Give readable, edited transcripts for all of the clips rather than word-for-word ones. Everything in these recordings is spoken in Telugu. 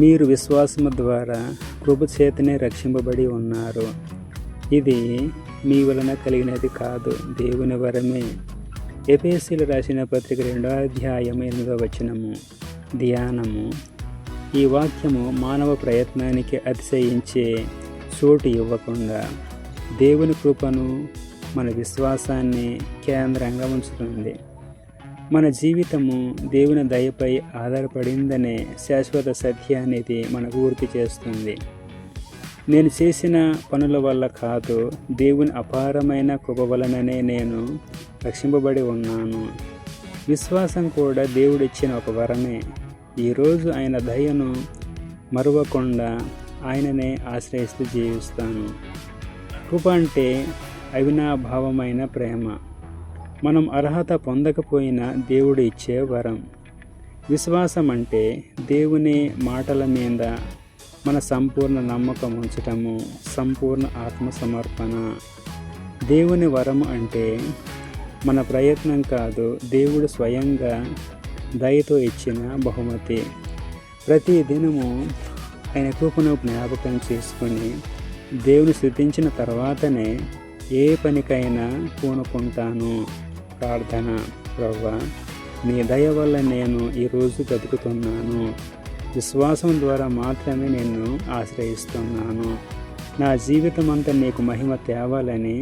మీరు విశ్వాసము ద్వారా కృప చేతనే రక్షింపబడి ఉన్నారు. ఇది మీ వలన కలిగినది కాదు, దేవుని వరమే. ఎఫెసీయులకు రాసిన పత్రిక 2వ అధ్యాయం 8వ వచనము. ధ్యానము. ఈ వాక్యము మానవ ప్రయత్నానికి అతిశయించే చోటు ఇవ్వకుండా దేవుని కృపను, మన విశ్వాసాన్ని కేంద్రంగా ఉంచుతుంది. మన జీవితము దేవుని దయపై ఆధారపడిందనే శాశ్వత సత్యాన్ని ఇది మనకు గుర్తు చేస్తుంది. నేను చేసిన పనుల వల్ల కాదు, దేవుని అపారమైన కృప వలననే నేను రక్షింపబడి ఉన్నాను. విశ్వాసం కూడా దేవుడిచ్చిన ఒక వరమే. ఈరోజు ఆయన దయను మరువకుండా ఆయననే ఆశ్రయిస్తూ జీవిస్తాను. కృప అంటే అవినాభావమైన ప్రేమ. మనం అర్హత పొందకపోయినా దేవుడు ఇచ్చే వరం. విశ్వాసం అంటే దేవుని మాటల మీద మన సంపూర్ణ నమ్మకం ఉంచటము, సంపూర్ణ ఆత్మసమర్పణ. దేవుని వరం అంటే మన ప్రయత్నం కాదు, దేవుడు స్వయంగా దయతో ఇచ్చిన బహుమతి. ప్రతి దినము ఆయన కృపను జ్ఞాపకం చేసుకొని దేవుని స్తుతించిన తర్వాతనే ఏ పనికైనా పూనుకుంటాను. ప్రార్థన. ప్రభువా, నీ దయ వల్ల నేను ఈరోజు బ్రతుకుతున్నాను. విశ్వాసం ద్వారా మాత్రమే నిన్ను ఆశ్రయిస్తున్నాను. నా జీవితం అంతా నీకు మహిమ తేవాలని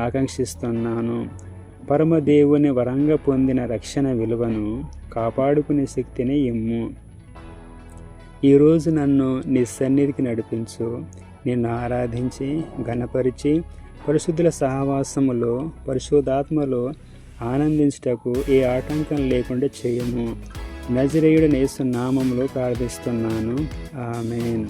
ఆకాంక్షిస్తున్నాను. పరమదేవుని వరంగా పొందిన రక్షణ విలువను కాపాడుకునే శక్తిని ఇమ్ము. ఈరోజు నన్ను నీ సన్నిధికి నడిపించు. నిన్ను ఆరాధించి ఘనపరిచి పరిశుద్ధుల సహవాసములో, పరిశుద్ధాత్మలో ఆనందించుటకు ఏ ఆటంకం లేకుండా చేయము. నజరేయుడైన యేసు నామములో ప్రార్థిస్తున్నాను. ఆమేన్.